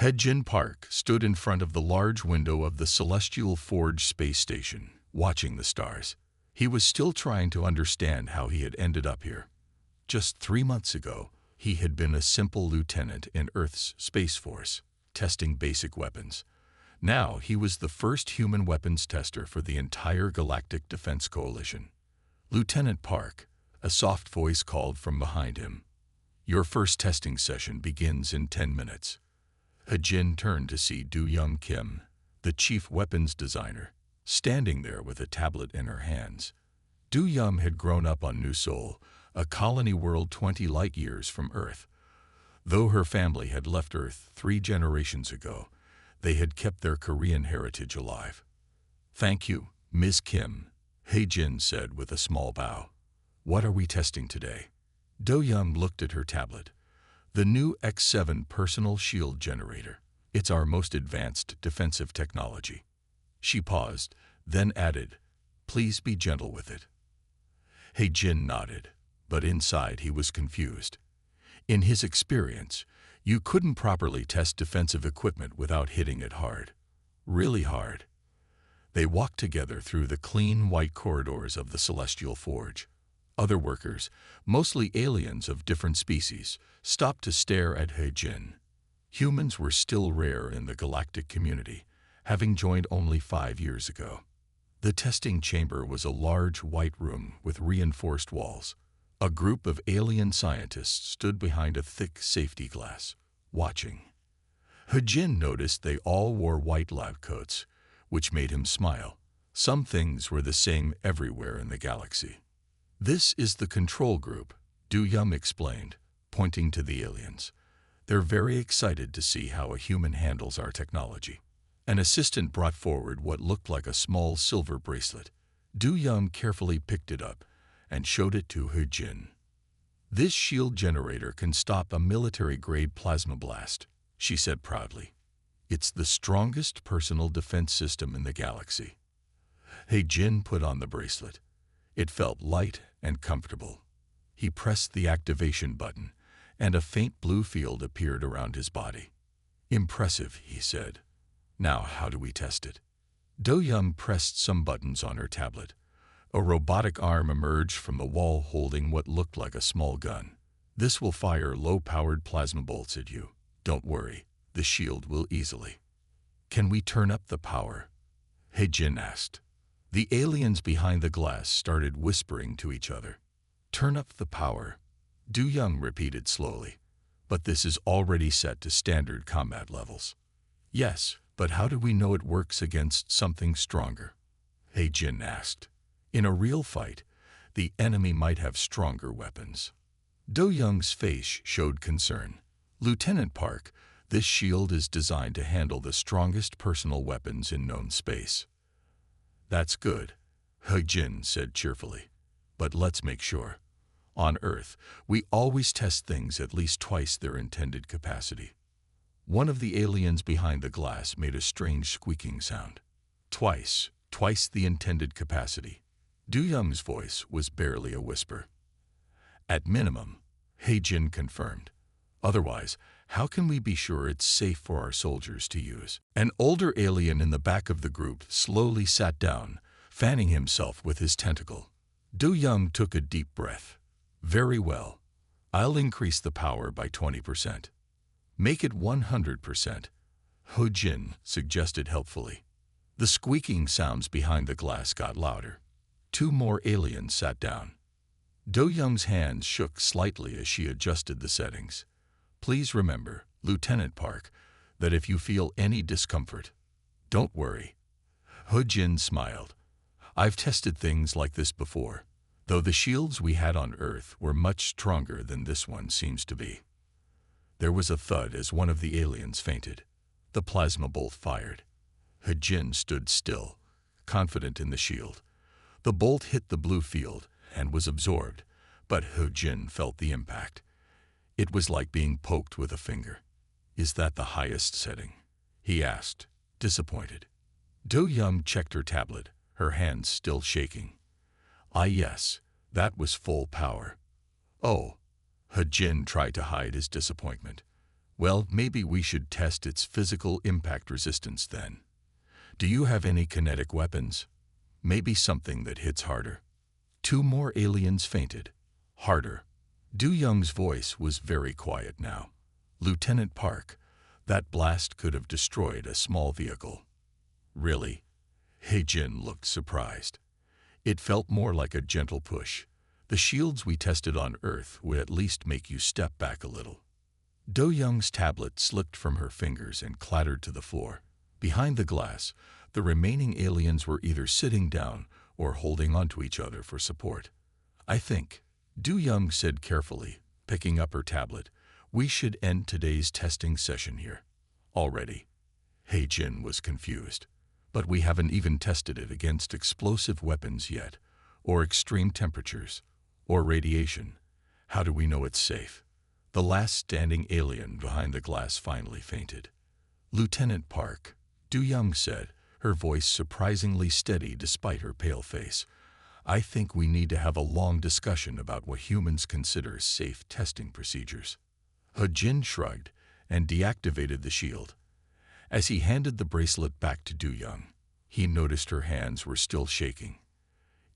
He Park stood in front of the large window of the Celestial Forge space station, watching the stars. He was still trying to understand how he had ended up here. Just 3 months ago, he had been a simple lieutenant in Earth's Space Force, testing basic weapons. Now he was the first human weapons tester for the entire Galactic Defense Coalition. Lieutenant Park, a soft voice called from behind him. Your first testing session begins in 10 minutes. He turned to see Do-Young Kim, the chief weapons designer, standing there with a tablet in her hands. Do-Young had grown up on New Seoul, a colony world 20 light-years from Earth. Though her family had left Earth 3 generations ago, they had kept their Korean heritage alive. Thank you, Ms. Kim, He said with a small bow. What are we testing today? Do-Young looked at her tablet. The new X7 personal shield generator. It's our most advanced defensive technology. She paused, then added, please be gentle with it. He nodded, but inside he was confused. In his experience, you couldn't properly test defensive equipment without hitting it hard. Really hard. They walked together through the clean white corridors of the Celestial Forge. Other workers, mostly aliens of different species, stopped to stare at He. Humans were still rare in the galactic community, having joined only 5 years ago. The testing chamber was a large white room with reinforced walls. A group of alien scientists stood behind a thick safety glass, watching. He noticed they all wore white lab coats, which made him smile. Some things were the same everywhere in the galaxy. This is the control group, Do-Young explained, pointing to the aliens. They're very excited to see how a human handles our technology. An assistant brought forward what looked like a small silver bracelet. Do-Young carefully picked it up and showed it to He. This shield generator can stop a military-grade plasma blast, she said proudly. It's the strongest personal defense system in the galaxy. He put on the bracelet. It felt light and comfortable. He pressed the activation button, and a faint blue field appeared around his body. Impressive, he said. Now how do we test it? Do-Young pressed some buttons on her tablet. A robotic arm emerged from the wall holding what looked like a small gun. This will fire low-powered plasma bolts at you. Don't worry, the shield will easily. Can we turn up the power? He asked. The aliens behind the glass started whispering to each other. Turn up the power, Do-Young repeated slowly. But this is already set to standard combat levels. Yes, but how do we know it works against something stronger? He asked. In a real fight, the enemy might have stronger weapons. Do-Young's face showed concern. Lieutenant Park, this shield is designed to handle the strongest personal weapons in known space. That's good, He said cheerfully. But let's make sure. On Earth, we always test things at least twice their intended capacity. One of the aliens behind the glass made a strange squeaking sound. Twice the intended capacity. Do-Young's voice was barely a whisper. At minimum, He confirmed. Otherwise, how can we be sure it's safe for our soldiers to use? An older alien in the back of the group slowly sat down, fanning himself with his tentacle. Do-Young took a deep breath. Very well. I'll increase the power by 20%. Make it 100%, He suggested helpfully. The squeaking sounds behind the glass got louder. 2 more aliens sat down. Do-Young's hands shook slightly as she adjusted the settings. Please remember, Lieutenant Park, that if you feel any discomfort, don't worry. He smiled. I've tested things like this before, though the shields we had on Earth were much stronger than this one seems to be. There was a thud as one of the aliens fainted. The plasma bolt fired. He stood still, confident in the shield. The bolt hit the blue field and was absorbed, but He felt the impact. It was like being poked with a finger. Is that the highest setting? He asked, disappointed. Do-Young checked her tablet, her hands still shaking. Yes, that was full power. Oh, He tried to hide his disappointment. Well, maybe we should test its physical impact resistance then. Do you have any kinetic weapons? Maybe something that hits harder. Two more aliens fainted. Harder. Du Young's voice was very quiet now. Lieutenant Park, that blast could have destroyed a small vehicle. Really? He Jin looked surprised. It felt more like a gentle push. The shields we tested on Earth would at least make you step back a little. Do Young's tablet slipped from her fingers and clattered to the floor. Behind the glass, the remaining aliens were either sitting down or holding onto each other for support. I think, Du Young said carefully, picking up her tablet, we should end today's testing session here. Already. He Jin was confused. But we haven't even tested it against explosive weapons yet, or extreme temperatures, or radiation. How do we know it's safe? The last standing alien behind the glass finally fainted. Lieutenant Park, Du Young said, her voice surprisingly steady despite her pale face. I think we need to have a long discussion about what humans consider safe testing procedures. He Jin shrugged and deactivated the shield. As he handed the bracelet back to Du Young, he noticed her hands were still shaking.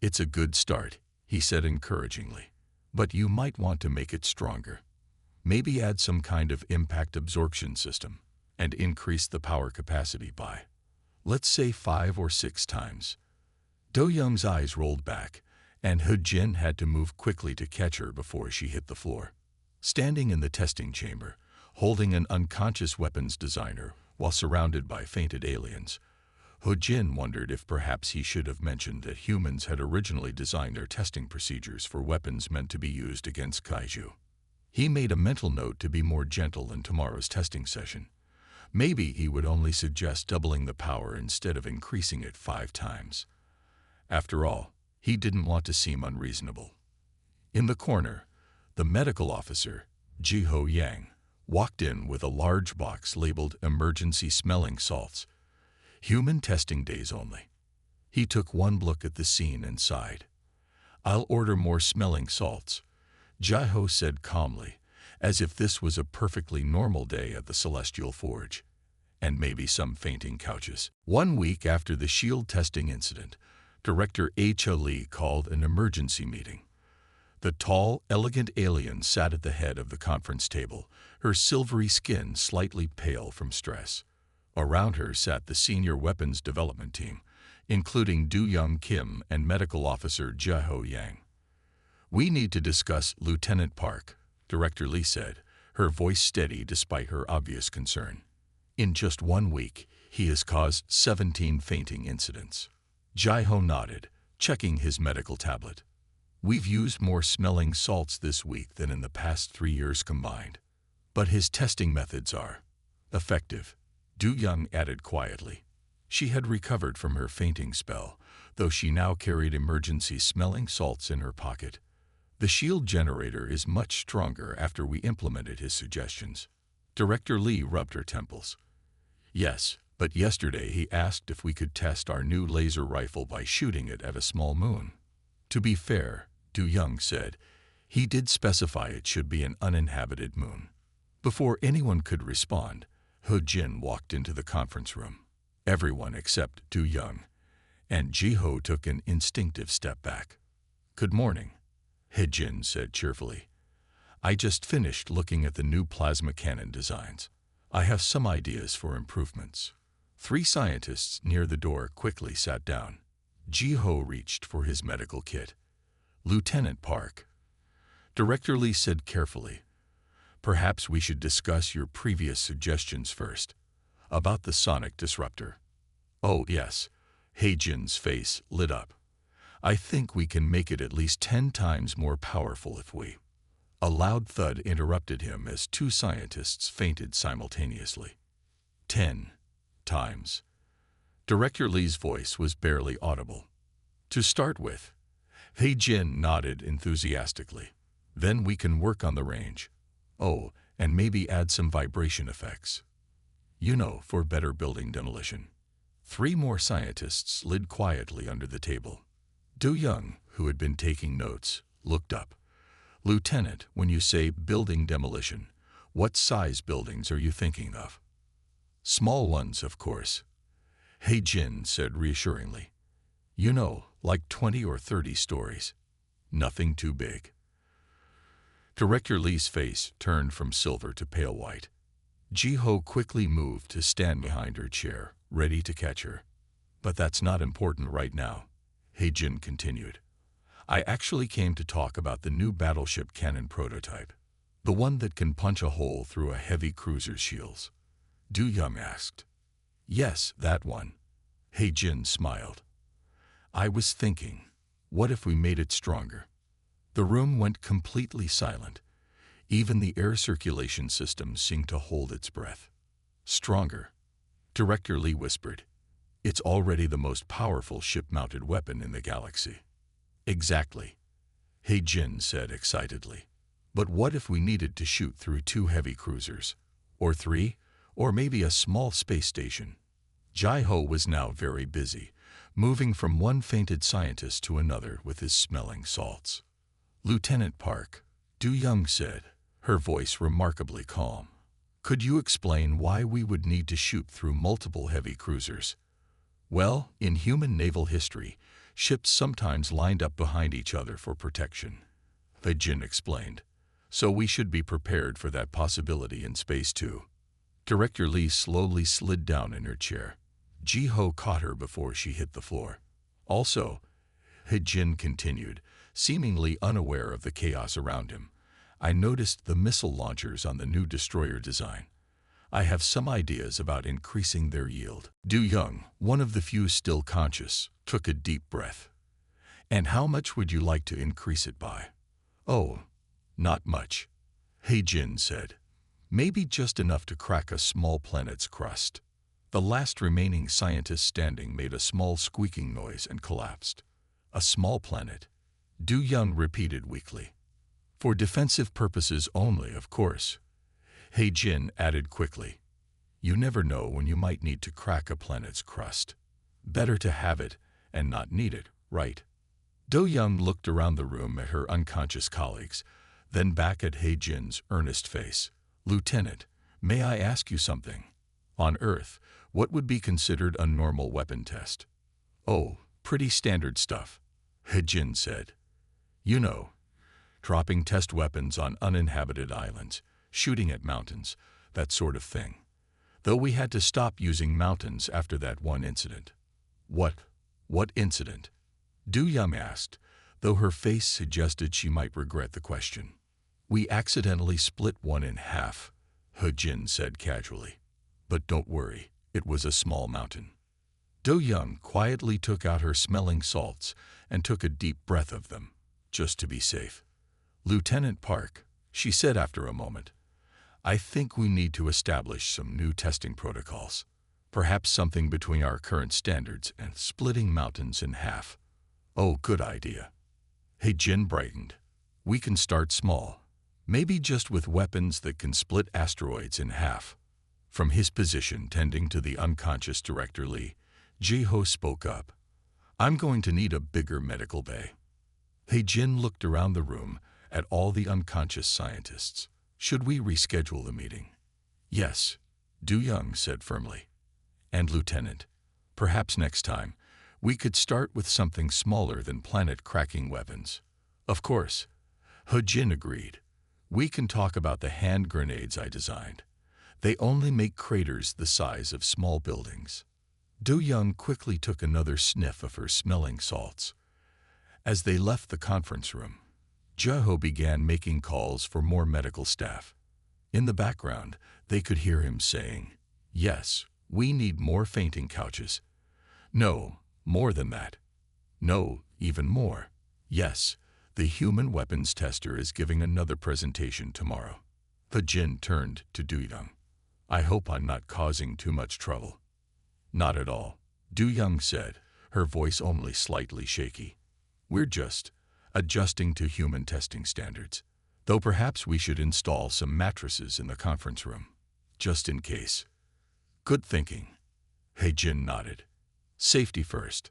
It's a good start, he said encouragingly, but you might want to make it stronger. Maybe add some kind of impact absorption system and increase the power capacity by, let's say 5 or 6 times. Do Young's eyes rolled back, and He Jin had to move quickly to catch her before she hit the floor. Standing in the testing chamber, holding an unconscious weapons designer while surrounded by fainted aliens, He Jin wondered if perhaps he should have mentioned that humans had originally designed their testing procedures for weapons meant to be used against kaiju. He made a mental note to be more gentle in tomorrow's testing session. Maybe he would only suggest doubling the power instead of increasing it 5 times. After all, he didn't want to seem unreasonable. In the corner, the medical officer, Ji-ho Yang, walked in with a large box labeled emergency smelling salts. Human testing days only. He took one look at the scene and sighed. I'll order more smelling salts, Ji-ho said calmly, as if this was a perfectly normal day at the Celestial Forge. And maybe some fainting couches. 1 week after the shield testing incident, Director H.A. Lee called an emergency meeting. The tall, elegant alien sat at the head of the conference table, her silvery skin slightly pale from stress. Around her sat the senior weapons development team, including Du Young Kim and medical officer Ji-ho Yang. We need to discuss Lieutenant Park, Director Lee said, her voice steady despite her obvious concern. In just 1 week, he has caused 17 fainting incidents. Ji-ho nodded, checking his medical tablet. We've used more smelling salts this week than in the past 3 years combined. But his testing methods are effective, Du Young added quietly. She had recovered from her fainting spell, though she now carried emergency smelling salts in her pocket. The shield generator is much stronger after we implemented his suggestions. Director Lee rubbed her temples. Yes, but yesterday he asked if we could test our new laser rifle by shooting it at a small moon. To be fair, Du Young said, he did specify it should be an uninhabited moon. Before anyone could respond, He Jin walked into the conference room. Everyone except Du Young, and Ji-ho took an instinctive step back. Good morning, He Jin said cheerfully. I just finished looking at the new plasma cannon designs. I have some ideas for improvements. 3 scientists near the door quickly sat down. Ji-ho reached for his medical kit. Lieutenant Park, Director Lee said carefully, perhaps we should discuss your previous suggestions first, about the sonic disruptor. Oh yes, He Jin's face lit up. I think we can make it at least 10 times more powerful if we... A loud thud interrupted him as 2 scientists fainted simultaneously. 10 times. Director Lee's voice was barely audible. To start with, He Jin nodded enthusiastically. Then we can work on the range. Oh, and maybe add some vibration effects. You know, for better building demolition. 3 more scientists slid quietly under the table. Du Young, who had been taking notes, looked up. Lieutenant, when you say building demolition, What size buildings are you thinking of? Small ones, of course. Hey Jin said reassuringly. You know, like 20 or 30 stories. Nothing too big. Director Lee's face turned from silver to pale white. Ji-ho quickly moved to stand behind her chair, ready to catch her. But that's not important right now, He-jin continued. I actually came to talk about the new battleship cannon prototype. The one that can punch a hole through a heavy cruiser's shields. Do-young asked. Yes, that one. He-jin smiled. I was thinking, what if we made it stronger? The room went completely silent. Even the air circulation system seemed to hold its breath. Stronger, Director Lee whispered. It's already the most powerful ship-mounted weapon in the galaxy. Exactly, He-jin said excitedly. But what if we needed to shoot through 2 heavy cruisers? Or 3? Or maybe a small space station? Ji-ho was now very busy, moving from one fainted scientist to another with his smelling salts. Lieutenant Park, Do-young said, her voice remarkably calm. Could you explain why we would need to shoot through multiple heavy cruisers? Well, in human naval history, ships sometimes lined up behind each other for protection. He-jin explained. So we should be prepared for that possibility in space too. Director Lee slowly slid down in her chair. Ji-ho caught her before she hit the floor. Also, He-jin continued, seemingly unaware of the chaos around him, I noticed the missile launchers on the new destroyer design. I have some ideas about increasing their yield. Do-young, one of the few still conscious, took a deep breath. And how much would you like to increase it by? Oh, not much, He-jin said. Maybe just enough to crack a small planet's crust. The last remaining scientist standing made a small squeaking noise and collapsed. A small planet, Do-young repeated weakly. For defensive purposes only, of course. He-jin added quickly. You never know when you might need to crack a planet's crust. Better to have it and not need it, right? Do-young looked around the room at her unconscious colleagues, then back at He-jin's earnest face. Lieutenant, may I ask you something? On Earth, what would be considered a normal weapon test? Oh, pretty standard stuff, He-jin said. You know, dropping test weapons on uninhabited islands, shooting at mountains, that sort of thing. Though we had to stop using mountains after that one incident. What incident? Do-young asked, though her face suggested she might regret the question. We accidentally split one in half, He-jin said casually. But don't worry, it was a small mountain. Do-young quietly took out her smelling salts and took a deep breath of them, just to be safe. Lieutenant Park, she said after a moment, I think we need to establish some new testing protocols. Perhaps something between our current standards and splitting mountains in half. Oh, good idea. He-jin brightened. We can start small. Maybe just with weapons that can split asteroids in half. From his position tending to the unconscious Director Lee, Ji-ho spoke up. I'm going to need a bigger medical bay. He-jin looked around the room at all the unconscious scientists. Should we reschedule the meeting? Yes, Do-young said firmly. And Lieutenant, perhaps next time, we could start with something smaller than planet-cracking weapons. Of course, He-jin agreed. We can talk about the hand grenades I designed. They only make craters the size of small buildings. Do-young quickly took another sniff of her smelling salts. As they left the conference room, Ji-ho began making calls for more medical staff. In the background, they could hear him saying, Yes, we need more fainting couches. No, more than that. No, even more. Yes, the human weapons tester is giving another presentation tomorrow. He-jin turned to Do-young. I hope I'm not causing too much trouble. Not at all, Do-young said, her voice only slightly shaky. We're just adjusting to human testing standards. Though perhaps we should install some mattresses in the conference room, just in case. Good thinking. He-jin nodded. Safety first.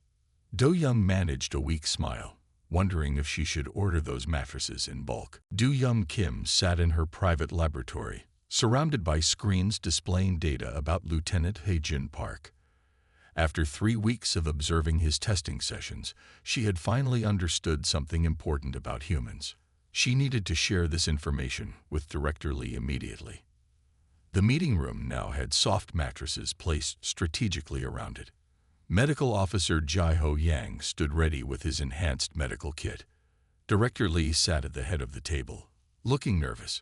Do-young managed a weak smile, wondering if she should order those mattresses in bulk. Do-young Kim sat in her private laboratory, surrounded by screens displaying data about Lieutenant He-Jin Park. After 3 weeks of observing his testing sessions, she had finally understood something important about humans. She needed to share this information with Director Lee immediately. The meeting room now had soft mattresses placed strategically around it. Medical Officer Jai-Ho Yang stood ready with his enhanced medical kit. Director Lee sat at the head of the table, looking nervous.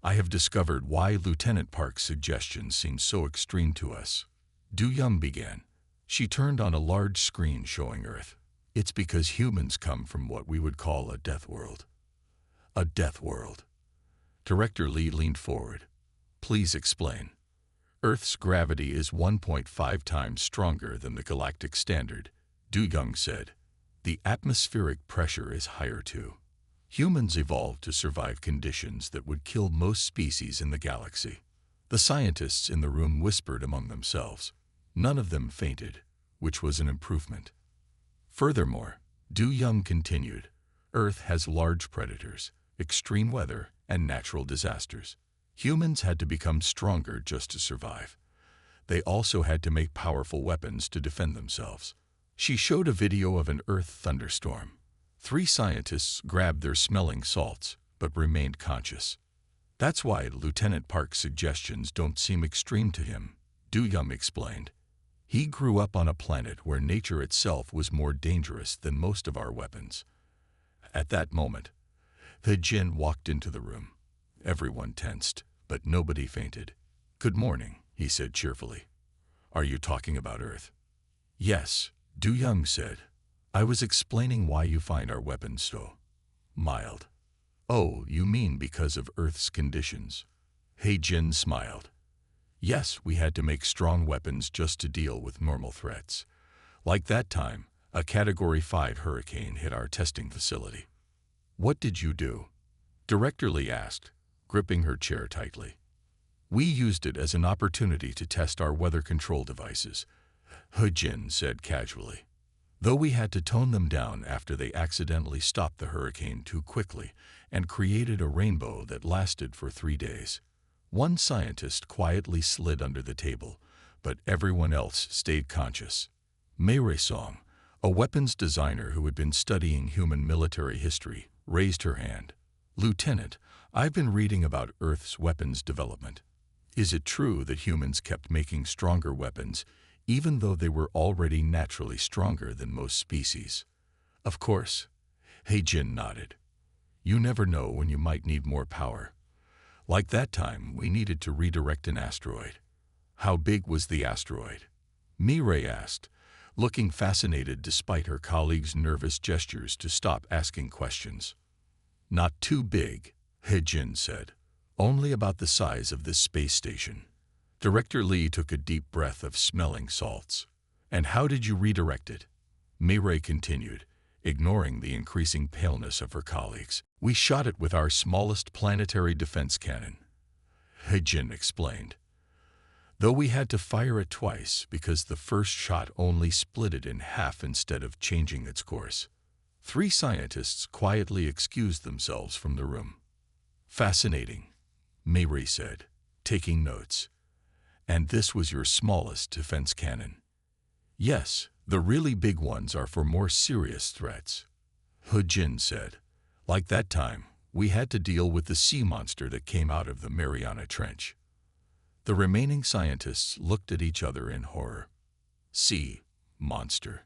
"I have discovered why Lieutenant Park's suggestions seem so extreme to us," Du Young began. She turned on a large screen showing Earth. "It's because humans come from what we would call a death world." "A death world?" Director Lee leaned forward. "Please explain." "Earth's gravity is 1.5 times stronger than the galactic standard," Du Young said. "The atmospheric pressure is higher too. Humans evolved to survive conditions that would kill most species in the galaxy." The scientists in the room whispered among themselves. None of them fainted, which was an improvement. Furthermore, Du Young continued, "Earth has large predators, extreme weather, and natural disasters. Humans had to become stronger just to survive. They also had to make powerful weapons to defend themselves." She showed a video of an Earth thunderstorm. 3 scientists grabbed their smelling salts, but remained conscious. "That's why Lieutenant Park's suggestions don't seem extreme to him," Du Young explained. "He grew up on a planet where nature itself was more dangerous than most of our weapons." At that moment, the Jin walked into the room. Everyone tensed, but nobody fainted. "Good morning," he said cheerfully. "Are you talking about Earth?" "Yes," Du Young said. "I was explaining why you find our weapons so mild." "Oh, you mean because of Earth's conditions?" He-Jin smiled. "Yes, we had to make strong weapons just to deal with normal threats. Like that time, a Category 5 hurricane hit our testing facility." "What did you do?" Director Lee asked, gripping her chair tightly. "We used it as an opportunity to test our weather control devices," He-Jin said casually. "Though we had to tone them down after they accidentally stopped the hurricane too quickly and created a rainbow that lasted for 3 days. One scientist quietly slid under the table, but everyone else stayed conscious." Mei Song, a weapons designer who had been studying human military history, raised her hand. "Lieutenant, I've been reading about Earth's weapons development. Is it true that humans kept making stronger weapons, even though they were already naturally stronger than most species?" "Of course." He-Jin nodded. "You never know when you might need more power. Like that time, we needed to redirect an asteroid." "How big was the asteroid?" Mei asked, looking fascinated despite her colleagues' nervous gestures to stop asking questions. "Not too big," He-Jin said. "Only about the size of this space station." Director Lee took a deep breath of smelling salts. "And how did you redirect it?" Mei continued, ignoring the increasing paleness of her colleagues. "We shot it with our smallest planetary defense cannon," He-Jin explained. "Though we had to fire it twice because the first shot only split it in half instead of changing its course." 3 scientists quietly excused themselves from the room. "Fascinating," Mei said, taking notes. "And this was your smallest defense cannon?" "Yes, the really big ones are for more serious threats," He-Jin said. "Like that time, we had to deal with the sea monster that came out of the Mariana Trench." The remaining scientists looked at each other in horror. "Sea monster."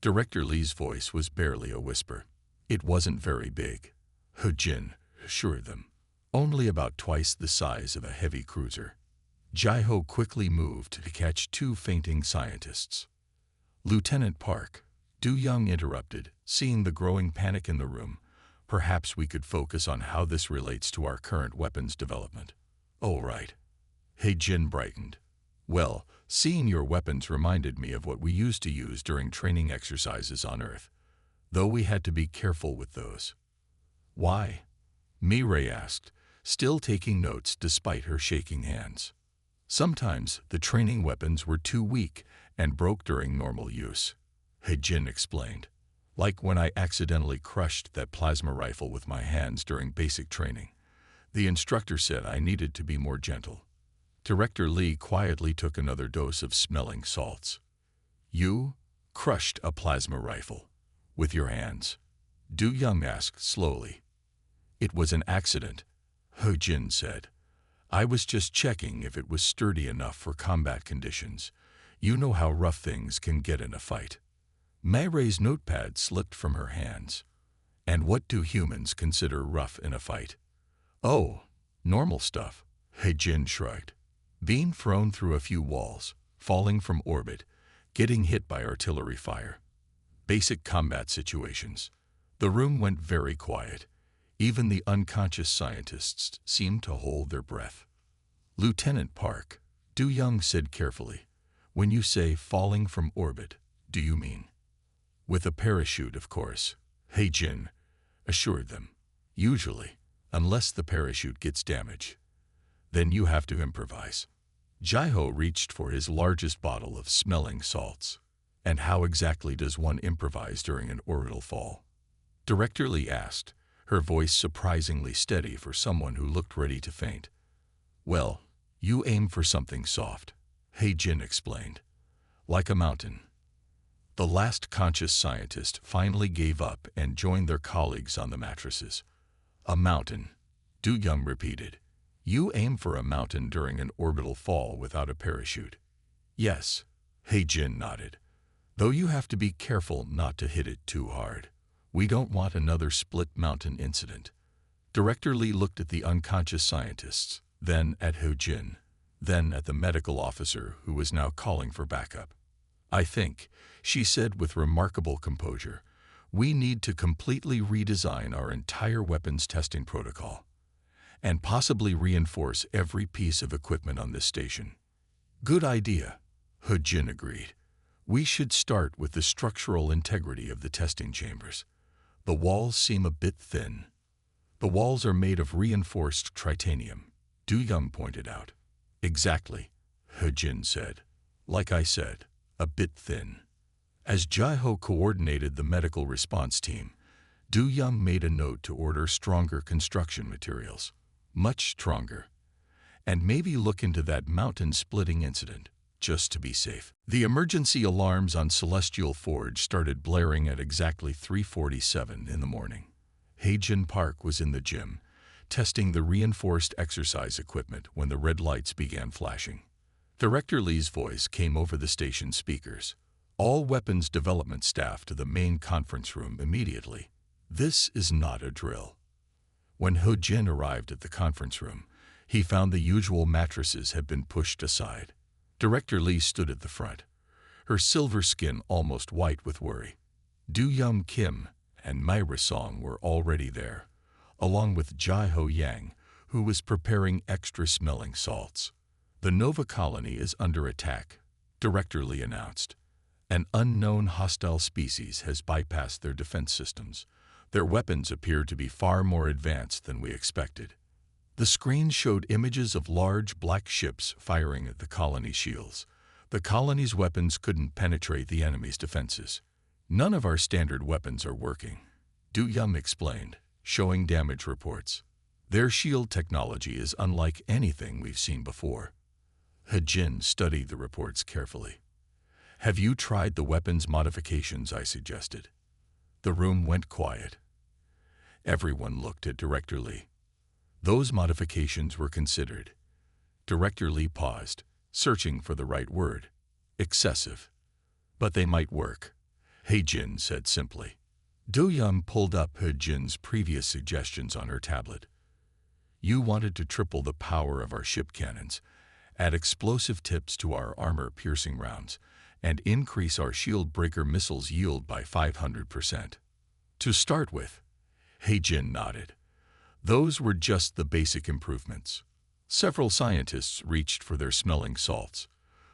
Director Lee's voice was barely a whisper. "It wasn't very big," He-Jin assured them. "Only about twice the size of a heavy cruiser." Jai-Ho quickly moved to catch 2 fainting scientists. "Lieutenant Park," Du Young interrupted, seeing the growing panic in the room. "Perhaps we could focus on how this relates to our current weapons development." "Oh, right." He-Jin brightened. "Well, seeing your weapons reminded me of what we used to use during training exercises on Earth, though we had to be careful with those." "Why?" Mei asked, still taking notes despite her shaking hands. "Sometimes the training weapons were too weak and broke during normal use," He-Jin explained. "Like when I accidentally crushed that plasma rifle with my hands during basic training. The instructor said I needed to be more gentle. Director Lee quietly took another dose of smelling salts. You crushed a plasma rifle with your hands? Du Young asked slowly. It was an accident, He Jin said. I was just checking if it was sturdy enough for combat conditions. You know how rough things can get in a fight. Mei Rei's notepad slipped from her hands. And what do humans consider rough in a fight? Oh, normal stuff, He Jin shrugged. Being thrown through a few walls, falling from orbit, getting hit by artillery fire. Basic combat situations. The room went very quiet. Even the unconscious scientists seemed to hold their breath. Lieutenant Park, Du Young said carefully, when you say falling from orbit, do you mean? With a parachute, of course, He Jin assured them. Usually, unless the parachute gets damaged. Then you have to improvise. Jaiho reached for his largest bottle of smelling salts. And how exactly does one improvise during an orbital fall? Director Lee asked, her voice surprisingly steady for someone who looked ready to faint. Well, you aim for something soft, He Jin explained. Like a mountain. The last conscious scientist finally gave up and joined their colleagues on the mattresses. A mountain, Du Young repeated. You aim for a mountain during an orbital fall without a parachute. Yes, He Jin nodded. Though you have to be careful not to hit it too hard. We don't want another split mountain incident. Director Lee looked at the unconscious scientists, then at He Jin, then at the medical officer who was now calling for backup. I think, she said with remarkable composure, we need to completely redesign our entire weapons testing protocol. And possibly reinforce every piece of equipment on this station. Good idea, He Jin agreed. We should start with the structural integrity of the testing chambers. The walls seem a bit thin. The walls are made of reinforced titanium, Du Young pointed out. Exactly, He Jin said. Like I said, a bit thin. As Jaiho coordinated the medical response team, Du Young made a note to order stronger construction materials. Much stronger. And maybe look into that mountain-splitting incident, just to be safe. The emergency alarms on Celestial Forge started blaring at exactly 3:47 in the morning. He Jin Park was in the gym, testing the reinforced exercise equipment when the red lights began flashing. Director Lee's voice came over the station speakers. All weapons development staff to the main conference room immediately. This is not a drill. When He Jin arrived at the conference room, he found the usual mattresses had been pushed aside. Director Lee stood at the front, her silver skin almost white with worry. Du Young Kim and Myra Song were already there, along with Jaiho Yang, who was preparing extra smelling salts. The Nova colony is under attack, Director Lee announced. An unknown hostile species has bypassed their defense systems. Their weapons appear to be far more advanced than we expected. The screen showed images of large black ships firing at the colony's shields. The colony's weapons couldn't penetrate the enemy's defenses. None of our standard weapons are working, Du Young explained, showing damage reports. Their shield technology is unlike anything we've seen before. He Jin studied the reports carefully. Have you tried the weapons modifications I suggested? The room went quiet. Everyone looked at Director Lee. Those modifications were considered. Director Lee paused, searching for the right word. Excessive. But they might work, He Jin said simply. Du Young pulled up He Jin's previous suggestions on her tablet. You wanted to triple the power of our ship cannons, add explosive tips to our armor-piercing rounds, and increase our shield breaker missiles yield by 500%. To start with, He Jin nodded. Those were just the basic improvements. Several scientists reached for their smelling salts,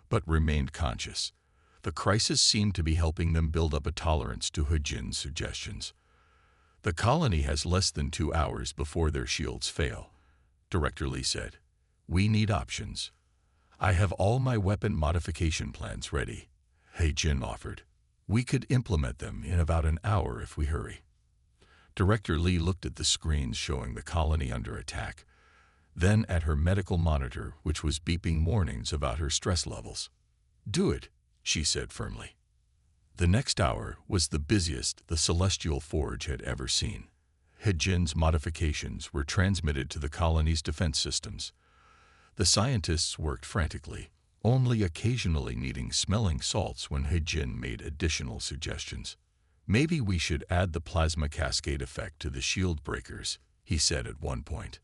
but remained conscious. The crisis seemed to be helping them build up a tolerance to He Jin's suggestions. The colony has less than 2 hours before their shields fail, Director Lee said. We need options. I have all my weapon modification plans ready, He Jin offered. We could implement them in about an hour if we hurry. Director Lee looked at the screens showing the colony under attack, then at her medical monitor, which was beeping warnings about her stress levels. "Do it," she said firmly. The next hour was the busiest the Celestial Forge had ever seen. Hejin's modifications were transmitted to the colony's defense systems. The scientists worked frantically, only occasionally needing smelling salts when Hejin made additional suggestions. "Maybe we should add the plasma cascade effect to the shield breakers," he said at one point.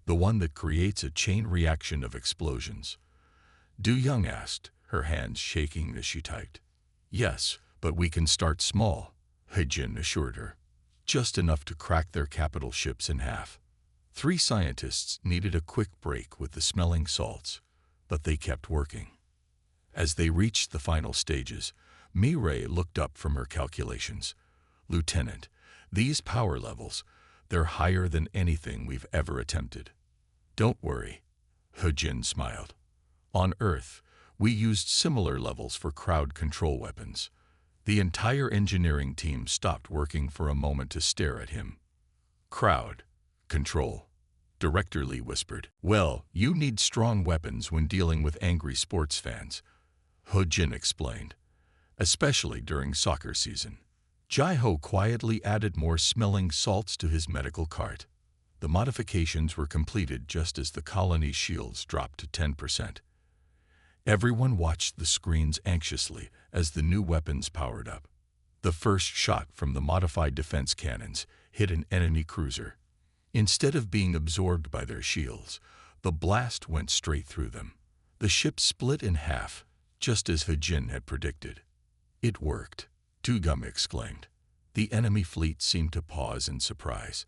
"The one that creates a chain reaction of explosions." Du Young asked, her hands shaking as she typed. "Yes, but we can start small," Hejin assured her. "Just enough to crack their capital ships in half." 3 scientists needed a quick break with the smelling salts, but they kept working. As they reached the final stages, Mireille looked up from her calculations. "Lieutenant, these power levels, they're higher than anything we've ever attempted." "Don't worry," Hejin smiled. "On Earth, we used similar levels for crowd control weapons." The entire engineering team stopped working for a moment to stare at him. "Crowd control," Director Lee whispered. "Well, you need strong weapons when dealing with angry sports fans," Hejin explained, "especially during soccer season." Jai-Ho quietly added more smelling salts to his medical cart. The modifications were completed just as the colony's shields dropped to 10%. Everyone watched the screens anxiously as the new weapons powered up. The first shot from the modified defense cannons hit an enemy cruiser. Instead of being absorbed by their shields, the blast went straight through them. The ship split in half, just as Hejin had predicted. "It worked," Tugum exclaimed. The enemy fleet seemed to pause in surprise.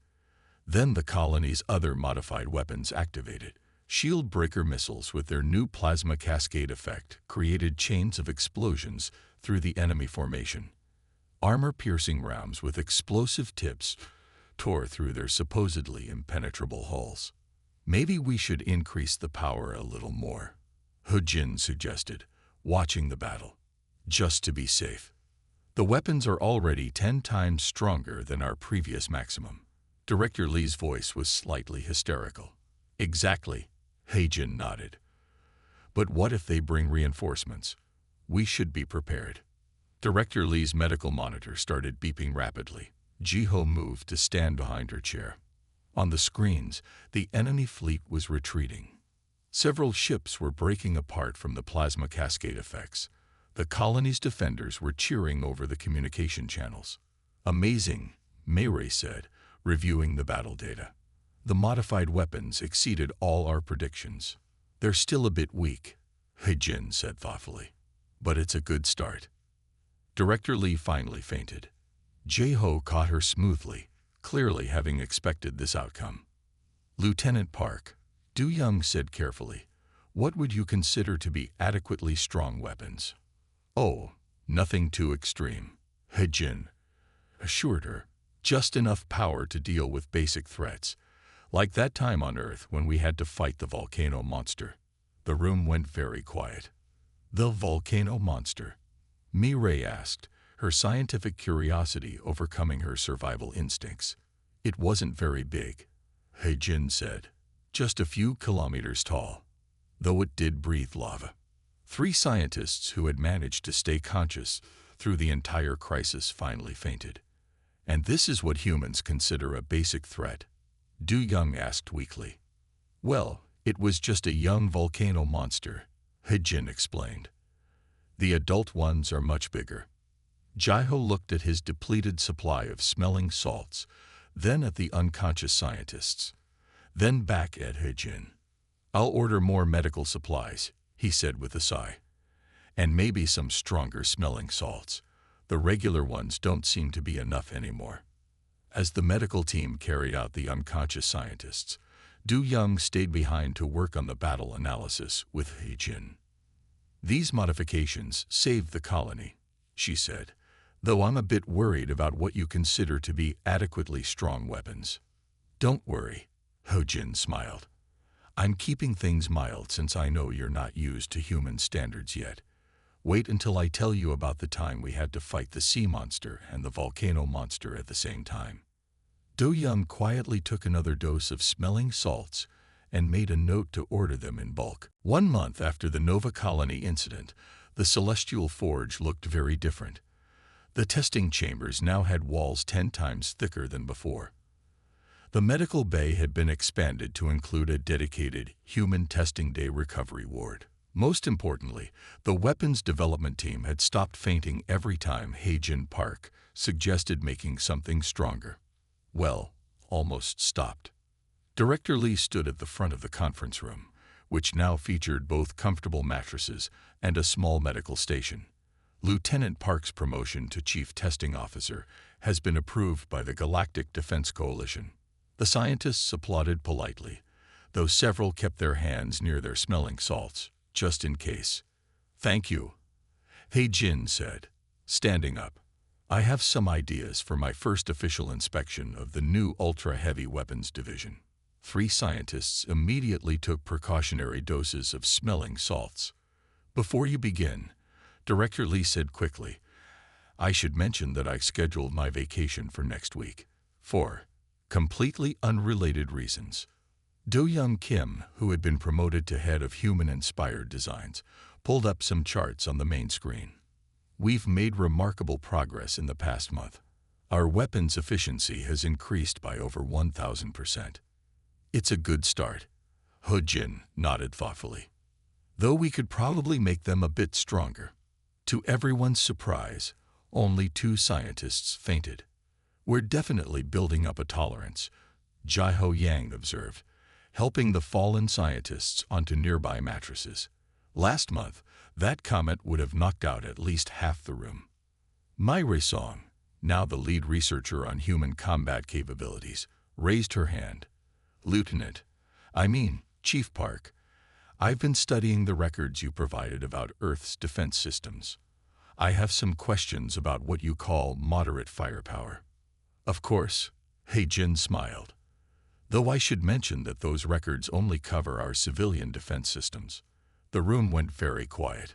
Then the colony's other modified weapons activated. Shield breaker missiles with their new plasma cascade effect created chains of explosions through the enemy formation. Armor-piercing rounds with explosive tips tore through their supposedly impenetrable hulls. "Maybe we should increase the power a little more," Hejin suggested, watching the battle. "Just to be safe. The weapons are already 10 times stronger than our previous maximum." Director Lee's voice was slightly hysterical. "Exactly," Hejin nodded. "But what if they bring reinforcements? We should be prepared." Director Lee's medical monitor started beeping rapidly. Jai-Ho moved to stand behind her chair. On the screens, the enemy fleet was retreating. Several ships were breaking apart from the plasma cascade effects. The colony's defenders were cheering over the communication channels. "Amazing," Mireille said, reviewing the battle data. "The modified weapons exceeded all our predictions." "They're still a bit weak," Hejin said thoughtfully. "But it's a good start." Director Lee finally fainted. Jai-Ho caught her smoothly, clearly having expected this outcome. "Lieutenant Park," Du Young said carefully, "what would you consider to be adequately strong weapons?" "Oh, nothing too extreme," Hejin assured her. "Just enough power to deal with basic threats, like that time on Earth when we had to fight the volcano monster." The room went very quiet. "The volcano monster?" Mireille asked, her scientific curiosity overcoming her survival instincts. "It wasn't very big," Hejin said. "Just a few kilometers tall, though it did breathe lava." 3 scientists who had managed to stay conscious through the entire crisis finally fainted. "And this is what humans consider a basic threat?" Du Young asked weakly. "Well, it was just a young volcano monster," Hejin explained. "The adult ones are much bigger." Jai-Ho looked at his depleted supply of smelling salts, then at the unconscious scientists, then back at Hejin. "I'll order more medical supplies," he said with a sigh. "And maybe some stronger smelling salts. The regular ones don't seem to be enough anymore." As the medical team carried out the unconscious scientists, Du Young stayed behind to work on the battle analysis with Hejin. "These modifications saved the colony," she said, "though I'm a bit worried about what you consider to be adequately strong weapons." "Don't worry," Hejin smiled. "I'm keeping things mild since I know you're not used to human standards yet. Wait until I tell you about the time we had to fight the sea monster and the volcano monster at the same time." Du Young quietly took another dose of smelling salts and made a note to order them in bulk. 1 month after the Nova Colony incident, the Celestial Forge looked very different. The testing chambers now had walls 10 times thicker than before. The medical bay had been expanded to include a dedicated human testing day recovery ward. Most importantly, the weapons development team had stopped fainting every time Hae-Jin Park suggested making something stronger. Well, almost stopped. Director Lee stood at the front of the conference room, which now featured both comfortable mattresses and a small medical station. Lieutenant Park's promotion to Chief Testing Officer has been approved by the Galactic Defense Coalition. The scientists applauded politely, though several kept their hands near their smelling salts, just in case. "Thank you," Hae-Jin said, standing up. "I have some ideas for my first official inspection of the new ultra-heavy weapons division." 3 scientists immediately took precautionary doses of smelling salts. "Before you begin," Director Lee said quickly, "I should mention that I scheduled my vacation for next week. For completely unrelated reasons." Do-Young Kim, who had been promoted to head of human-inspired designs, pulled up some charts on the main screen. "We've made remarkable progress in the past month. Our weapons efficiency has increased by over 1,000%. It's a good start." Hae-Jin nodded thoughtfully. "Though we could probably make them a bit stronger." To everyone's surprise, only 2 scientists fainted. "We're definitely building up a tolerance," Jai-Ho Yang observed, helping the fallen scientists onto nearby mattresses. "Last month, that comet would have knocked out at least half the room." Mai Song, now the lead researcher on human combat capabilities, raised her hand. Chief Park, I've been studying the records you provided about Earth's defense systems. I have some questions about what you call moderate firepower." "Of course," Hae-Jin smiled. "Though I should mention that those records only cover our civilian defense systems." The room went very quiet.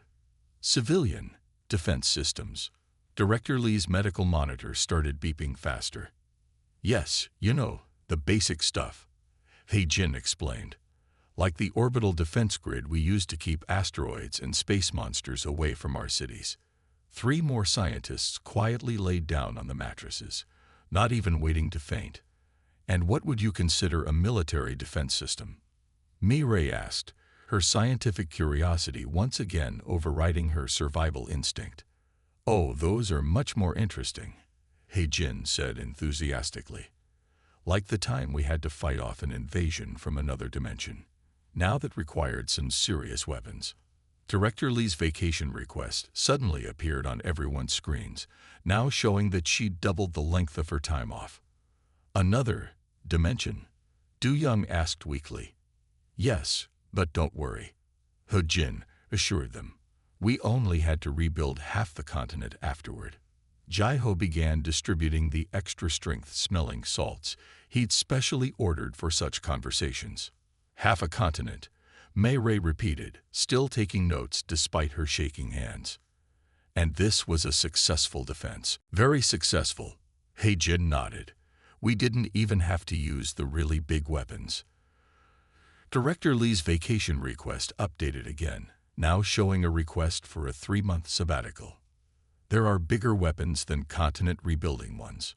"Civilian defense systems." Director Lee's medical monitor started beeping faster. "Yes, the basic stuff," Hae-Jin explained. "Like the orbital defense grid we use to keep asteroids and space monsters away from our cities." 3 more scientists quietly laid down on the mattresses, not even waiting to faint. "And what would you consider a military defense system?" Mi-Ray asked, her scientific curiosity once again overriding her survival instinct. "Oh, those are much more interesting," Hae-Jin said enthusiastically. "Like the time we had to fight off an invasion from another dimension. Now that required some serious weapons." Director Lee's vacation request suddenly appeared on everyone's screens, now showing that she'd doubled the length of her time off. "Another dimension?" Do-Young asked weakly. "Yes, but don't worry," Hae-Jin assured them. "We only had to rebuild half the continent afterward." Jai-Ho began distributing the extra-strength smelling salts he'd specially ordered for such conversations. "Half a continent," Mi-Ray repeated, still taking notes despite her shaking hands. "And this was a successful defense." "Very successful," Hae-Jin nodded. "We didn't even have to use the really big weapons." Director Lee's vacation request updated again, now showing a request for a 3-month sabbatical. "There are bigger weapons than continent rebuilding ones?"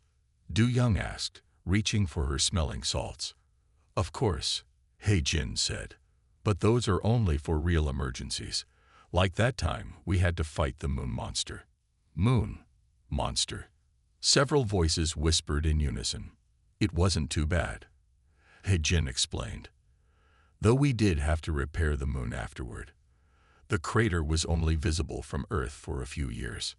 Do-Young asked, reaching for her smelling salts. "Of course," Hae-Jin said. "But those are only for real emergencies. Like that time we had to fight the moon monster." "Moon monster?" Several voices whispered in unison. "It wasn't too bad," Hae-Jin explained. "Though we did have to repair the moon afterward. The crater was only visible from Earth for a few years.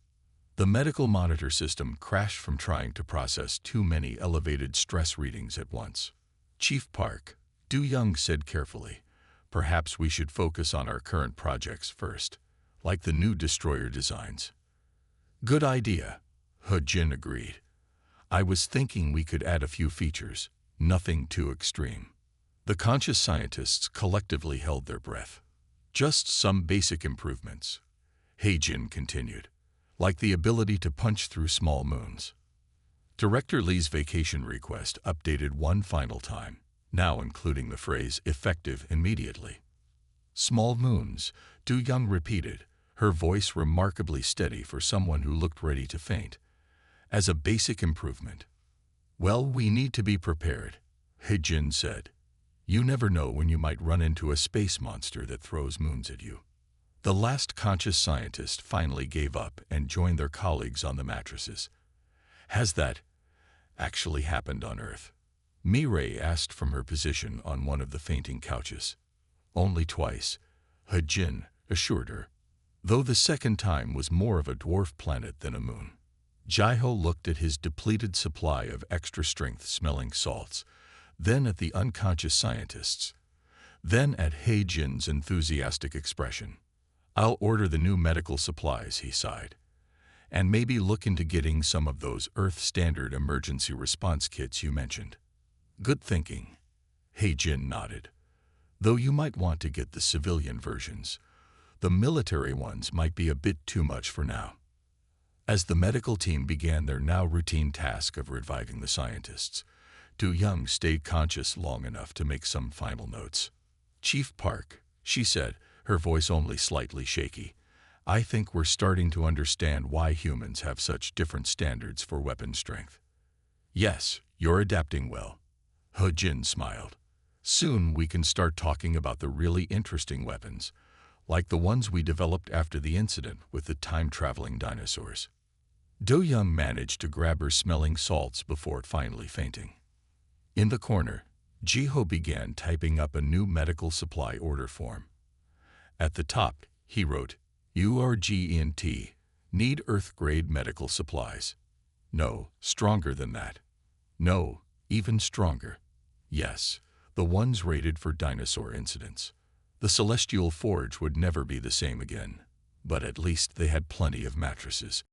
The medical monitor system crashed from trying to process too many elevated stress readings at once." "Chief Park," Do-Young said carefully, "perhaps we should focus on our current projects first, like the new destroyer designs." "Good idea," Hae-Jin agreed. "I was thinking we could add a few features, nothing too extreme." The conscious scientists collectively held their breath. "Just some basic improvements," Hae-Jin continued, "like the ability to punch through small moons." Director Lee's vacation request updated one final time. now including the phrase effective immediately. Small moons, Du Young repeated, her voice remarkably steady for someone who looked ready to faint. As a basic improvement. Well, we need to be prepared, He Jin said. You never know when you might run into a space monster that throws moons at you. The last conscious scientist finally gave up and joined their colleagues on the mattresses. Has that actually happened on Earth? Mireille asked from her position on one of the fainting couches. Only twice, He Jin assured her, though the second time was more of a dwarf planet than a moon. Jiho looked at his depleted supply of extra-strength smelling salts, then at the unconscious scientists, then at He Jin's enthusiastic expression. I'll order the new medical supplies, he sighed, and maybe look into getting some of those Earth-standard emergency response kits you mentioned. Good thinking, He Jin nodded. Though you might want to get the civilian versions. The military ones might be a bit too much for now. As the medical team began their now routine task of reviving the scientists, Du Young stayed conscious long enough to make some final notes. Chief Park, she said, her voice only slightly shaky, I think we're starting to understand why humans have such different standards for weapon strength. Yes, you're adapting well. He Jin smiled. Soon we can start talking about the really interesting weapons, like the ones we developed after the incident with the time-traveling dinosaurs. Du Young managed to grab her smelling salts before finally fainting. In the corner, Jiho began typing up a new medical supply order form. At the top, he wrote, URGENT, need Earth-grade medical supplies. No, stronger than that. No, even stronger. Yes, the ones rated for dinosaur incidents. The Celestial Forge would never be the same again, but at least they had plenty of mattresses.